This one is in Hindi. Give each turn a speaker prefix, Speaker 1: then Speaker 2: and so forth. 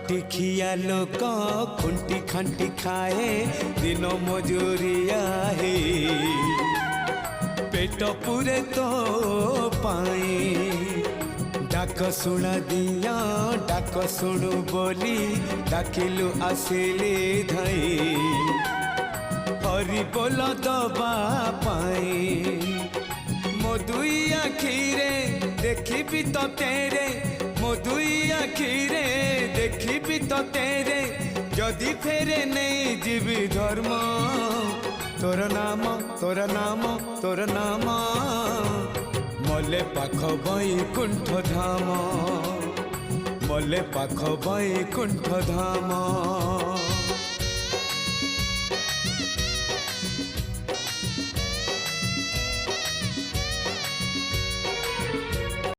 Speaker 1: खटिखिया लोक खुंटी खांटी खाए दिन मजूरिया हे पेट पूरे तो पाए डाक शुणा दिया डाक शुणु बोली डाकिलु आसिले धाई हरि बोल दबा पाए मो दुई आखिरे देखी तो तेरे मो दुई आखिरे देखी तो तेरे जदि फेरे नहीं जीवी धर्म तोर नाम तोर नाम तोर नाम मले पाख बैकुंठ धाम मले पाख बैकुंठ धाम।